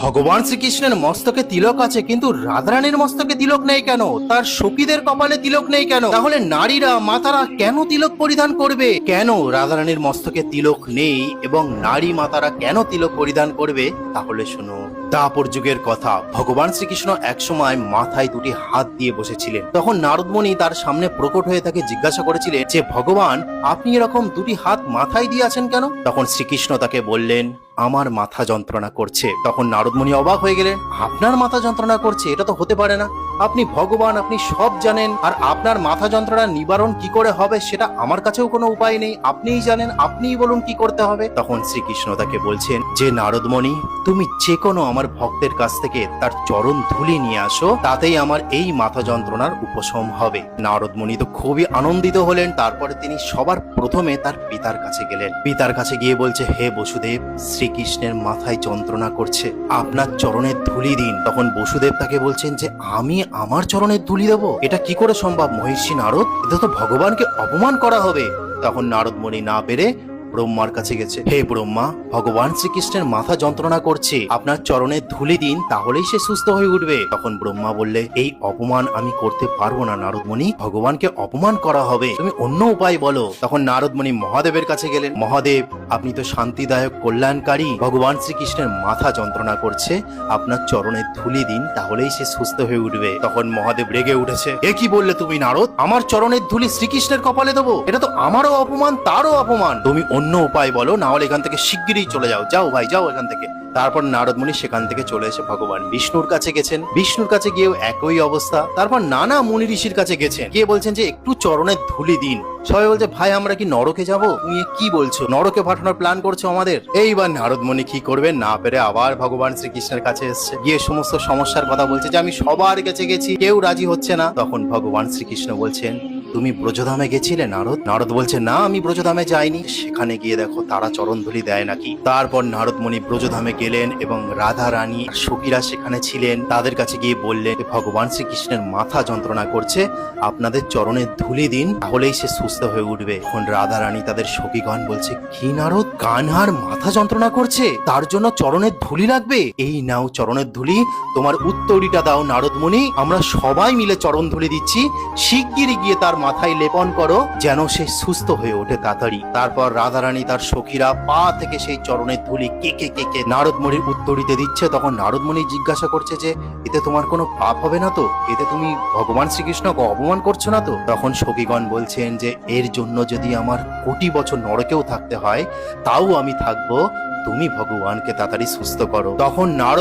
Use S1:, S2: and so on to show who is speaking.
S1: ভগবান শ্রীকৃষ্ণের মস্তকে তিলক আছে, কিন্তু রাধারানীর মস্তকে তিলক নেই কেন? তার সখীদের কপালে তিলক নেই কেন? তাহলে নারীরা, মাতারা কেন তিলক পরিধান করবে? কেন রাধারানীর মস্তকে তিলক নেই এবং নারী মাতারা কেন তিলক পরিধান করবে? তাহলে শোনো, দাপর যুগের কথা। ভগবান শ্রীকৃষ্ণ একসময় মাথায় দুটি হাত দিয়ে বসেছিলেন। তখন নারদমণি তার সামনে প্রকট হয়ে তাকে জিজ্ঞাসা করেছিলেন যে, ভগবান, আপনি এরকম দুটি হাত মাথায় দিয়ে আছেন কেন? তখন শ্রীকৃষ্ণ তাকে বললেন, আমার মাথা যন্ত্রণা করছে। তখন নারদমণি অবাক হয়ে গেলেন, আপনার মাথা যন্ত্রণা করছে? এটা তো হতে পারে না। আপনি ভগবান, আপনি সব জানেন, আর আপনার মাথা যন্ত্রণা নিবারণ কি করে হবে সেটা আমার কাছেও কোনো উপায় নেই। আপনিই জানেন, আপনিই বলুন কি করতে হবে। তখন শ্রীকৃষ্ণ তাকে বলছেন যে, নারদমণি, তুমি যে কোনো আমার ভক্তের কাছ থেকে তার চরণ ধুলি নিয়ে আসো, তাতেই আমার এই মাথা যন্ত্রণার উপশম হবে। নারদমণি তো খুবই আনন্দিত হলেন। তারপরে তিনি সবার প্রথমে তার পিতার কাছে গেলেন। পিতার কাছে গিয়ে বলছে, হে বসুদেব, শ্রীকৃষ্ণের মাথায় যন্ত্রণা করছে, আপনার চরণের ধুলি দিন। তখন বসুদেব তাকে বলছেন যে, আমি আমার চরণের ধুলি দেবো? এটা কি করে সম্ভব মহিষী নারদ? এটা তো ভগবানকে অপমান করা হবে। তখন নারদমণি না পেরে ব্রহ্মার কাছে গেছে। হে ব্রহ্মা, ভগবান শ্রীকৃষ্ণের মাথা যন্ত্রণা করছে, আপনার চরণের ধুলি দিন, তাহলেই সে সুস্থ হয়ে উঠবে। তখন ব্রহ্মা বললে, এই অপমান আমি করতে পারবো না নারদমণি, ভগবানকে অপমান করা হবে, তুমি অন্য উপায় বলো। তখন নারদমণি মহাদেবের কাছে গেলেন। মহাদেব, আপনি তো শান্তিদায়ক, কল্যাণকারী, ভগবান শ্রীকৃষ্ণের মাথা যন্ত্রণা করছে, আপনার চরণের ধুলি দিন, তাহলেই সে সুস্থ হয়ে উঠবে। তখন মহাদেব রেগে উঠেছে, এ কি বললে তুমি নারদ? আমার চরণের ধুলি শ্রীকৃষ্ণের কপালে দেবো? এটা তো আমারও অপমান, তারও অপমান। তুমি অন্য উপায় বলো, না হলে এখান থেকে শিগগিরই চলে যাও। যাও ভাই, যাও এখান থেকে। তারপর নারদমণি সেখান থেকে চলে এসে ভগবান বিষ্ণুর কাছে গেছেন। বিষ্ণুর কাছে গিয়েও একই অবস্থা। তারপর নানা মুনি ঋষির কাছে গেছেন, গিয়ে বলছেন যে, একটু চরণের ধুলি দিন। সবাই বলছে, ভাই আমরা কি নরকে যাব? তুমি কি বলছো? নরকে পাঠানোর প্ল্যান করছো আমাদের? এইবার নারদমণি কি করবেন না পেরে আবার ভগবান শ্রীকৃষ্ণের কাছে এসছে। গিয়ে সমস্ত সমস্যার কথা বলছে যে, আমি সবার কাছে গেছি, কেউ রাজি হচ্ছে না। তখন ভগবান শ্রীকৃষ্ণ বলছেন, তুমি ব্রজধামে গেছিলে নারদ? নারদ বলছে, না, আমি ব্রজধামে যাইনি। সেখানে গিয়ে দেখো তারা চরণ ধুলি দেয় নাকি। তারপর নারদমণি ব্রজধামে গেলেন এবং রাধা রানী আর সখীরা সেখানে ছিলেন। তাদের কাছে গিয়ে বললেন, ভগবান শ্রীকৃষ্ণের মাথা যন্ত্রণা করছে, আপনাদের চরণের ধুলি দিন, তাহলেই সে সুস্থ হয়ে উঠবে। এখন রাধা রানী তাদের সখীগণ বলছে, কি নারদ, কানহার মাথা যন্ত্রণা করছে, তার জন্য চরণের ধুলি লাগবে? এই নাও চরণের ধুলি, তোমার উত্তরীটা দাও নারদমণি, আমরা সবাই মিলে চরণ ধুলি দিচ্ছি, শিগগিরই গিয়ে তার মাথায় লেপন করো, যেন সে সুস্থ হয়ে ওঠে তাড়াতাড়ি। তারপর রাধারানী তার সখীরা পা থেকে সেই চরণের ধুলি কেকে কেকে নারদমণির উত্তরীতে দিচ্ছে। তখন নারদমণি জিজ্ঞাসা করছে যে, এতে তোমার কোনো পাপ হবে না তো? এতে তুমি ভগবান শ্রীকৃষ্ণকে অপমান করছো না তো? তখন সখীগণ বলছেন যে, এর জন্য যদি আমার কোটি বছর নরকেও থাকতে হয়, তাও আমি থাকবো, তুমি ভগবানকে তাড়াতাড়ি সুস্থ করো। তখন নারদ